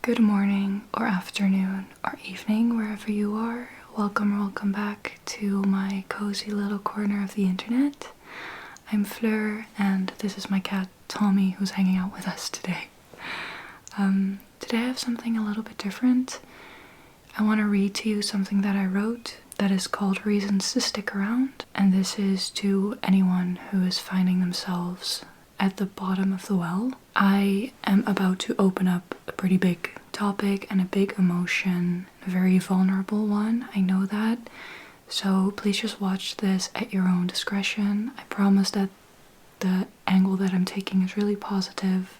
Good morning or afternoon or evening, wherever you are. Welcome back to my cozy little corner of the internet. I'm Fleur and this is my cat Tommy who's hanging out with us today. Today I have something a little bit different. I want to read to you something that I wrote that is called Reasons to Stick Around, and this is to anyone who is finding themselves at the bottom of the well. I am about to open up a pretty big topic and a big emotion, a very vulnerable one, I know that. So please just watch this at your own discretion. I promise that the angle that I'm taking is really positive,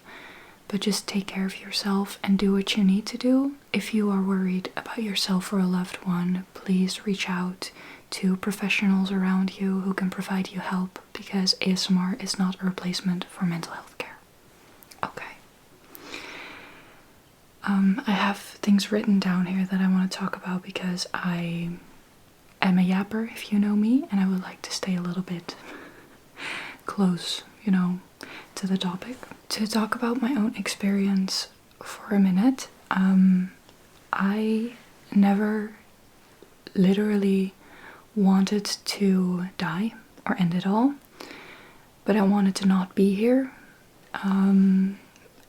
but just take care of yourself and do what you need to do. If you are worried about yourself or a loved one, please reach out to professionals around you who can provide you help, because ASMR is not a replacement for mental health care. Okay. I have things written down here that I want to talk about because I am a yapper, if you know me, and I would like to stay a little bit close, to the topic. To talk about my own experience for a minute, I never literally wanted to die or end it all, but I wanted to not be here, and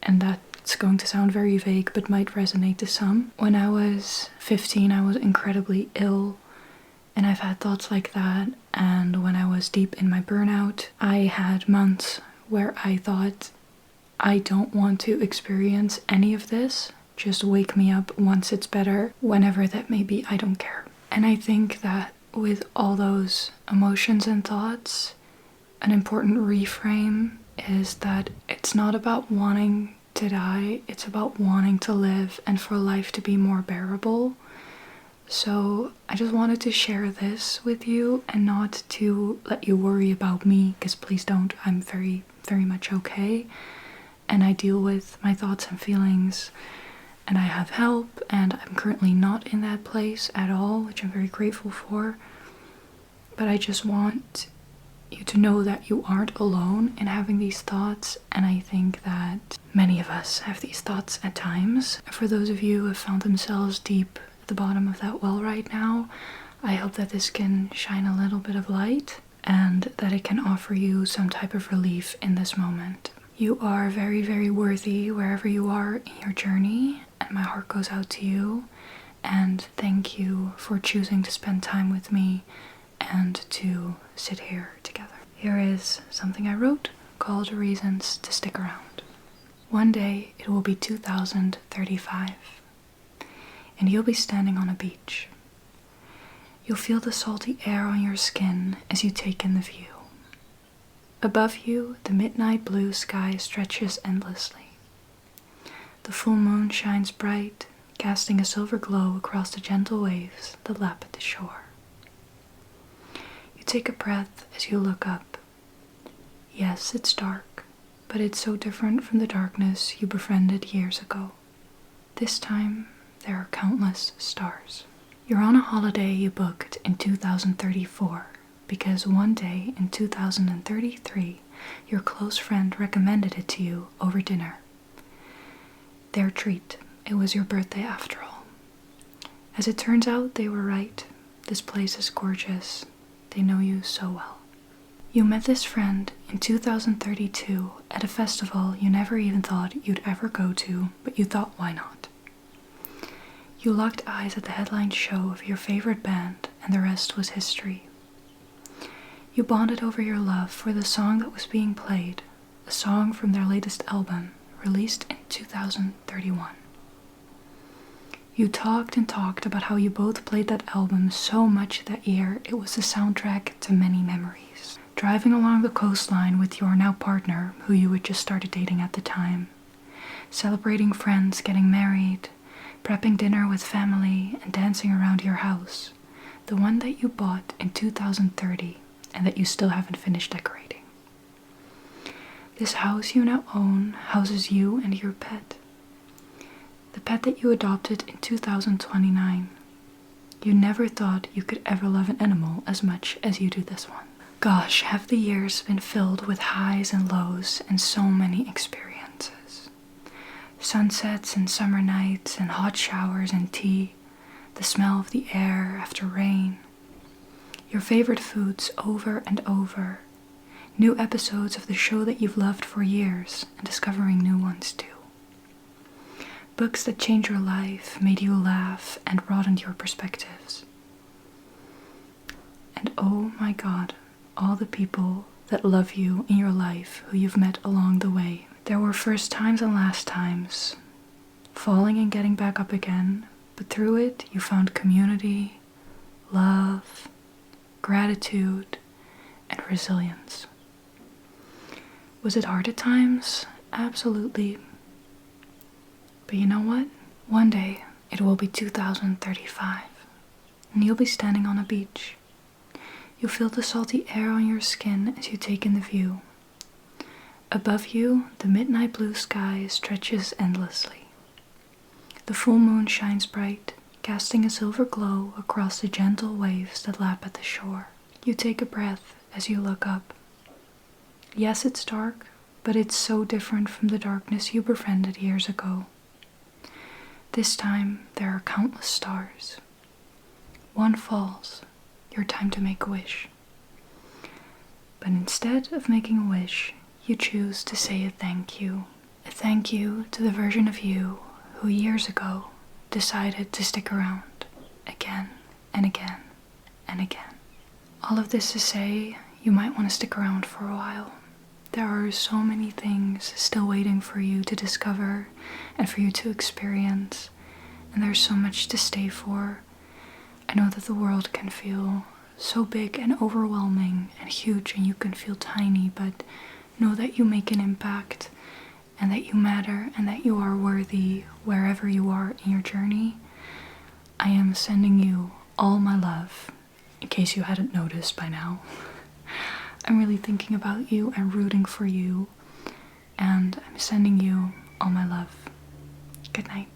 that's going to sound very vague but might resonate to some. When I was 15 I was incredibly ill, and I've had thoughts like that, and when I was deep in my burnout I had months where I thought, I don't want to experience any of this, just wake me up once it's better, whenever that may be, I don't care. And I think that with all those emotions and thoughts, an important reframe is that it's not about wanting to die, it's about wanting to live and for life to be more bearable. So I just wanted to share this with you and not to let you worry about me, because please don't. I'm very, very much okay, and I deal with my thoughts and feelings, and I have help, and I'm currently not in that place at all, which I'm very grateful for. But I just want you to know that you aren't alone in having these thoughts, and I think that many of us have these thoughts at times. For those of you who have found themselves deep at the bottom of that well right now, I hope that this can shine a little bit of light and that it can offer you some type of relief in this moment. You are very, very worthy wherever you are in your journey, and my heart goes out to you, and thank you for choosing to spend time with me and to sit here together. Here is something I wrote called Reasons to Stick Around. One day it will be 2035, and you'll be standing on a beach. You'll feel the salty air on your skin as you take in the view. Above you, the midnight blue sky stretches endlessly. The full moon shines bright, casting a silver glow across the gentle waves that lap at the shore. You take a breath as you look up. Yes, it's dark, but it's so different from the darkness you befriended years ago. This time, there are countless stars. You're on a holiday you booked in 2034 because one day in 2033 your close friend recommended it to you over dinner. Their treat. It was your birthday after all. As it turns out, they were right. This place is gorgeous. They know you so well. You met this friend in 2032 at a festival you never even thought you'd ever go to, but you thought, why not? You locked eyes at the headline show of your favorite band, and the rest was history. You bonded over your love for the song that was being played, a song from their latest album, released in 2031. You talked and talked about how you both played that album so much that year it was the soundtrack to many memories. Driving along the coastline with your now partner, who you had just started dating at the time. Celebrating friends getting married, prepping dinner with family, and dancing around your house, the one that you bought in 2030 and that you still haven't finished decorating. This house you now own houses you and your pet. The pet that you adopted in 2029. You never thought you could ever love an animal as much as you do this one. Gosh, have the years been filled with highs and lows and so many experiences. Sunsets and summer nights and hot showers and tea, the smell of the air after rain, your favorite foods over and over, new episodes of the show that you've loved for years and discovering new ones too. Books that changed your life, made you laugh, and broadened your perspectives. And oh my God, all the people that love you in your life who you've met along the way. There were first times and last times, falling and getting back up again, but through it you found community, love, gratitude, and resilience. Was it hard at times? Absolutely. But you know what? One day it will be 2035, and you'll be standing on a beach. You'll feel the salty air on your skin as you take in the view. Above you, the midnight blue sky stretches endlessly. The full moon shines bright, casting a silver glow across the gentle waves that lap at the shore. You take a breath as you look up. Yes, it's dark, but it's so different from the darkness you befriended years ago. This time, there are countless stars. One falls, your time to make a wish. But instead of making a wish, you choose to say a thank you. A thank you to the version of you who years ago decided to stick around again and again and again. All of this to say, you might want to stick around for a while. There are so many things still waiting for you to discover and for you to experience, and there's so much to stay for. I know that the world can feel so big and overwhelming and huge, and you can feel tiny, but know that you make an impact and that you matter and that you are worthy wherever you are in your journey. I am sending you all my love, in case you hadn't noticed by now. I'm really thinking about you and rooting for you, and I'm sending you all my love. Good night.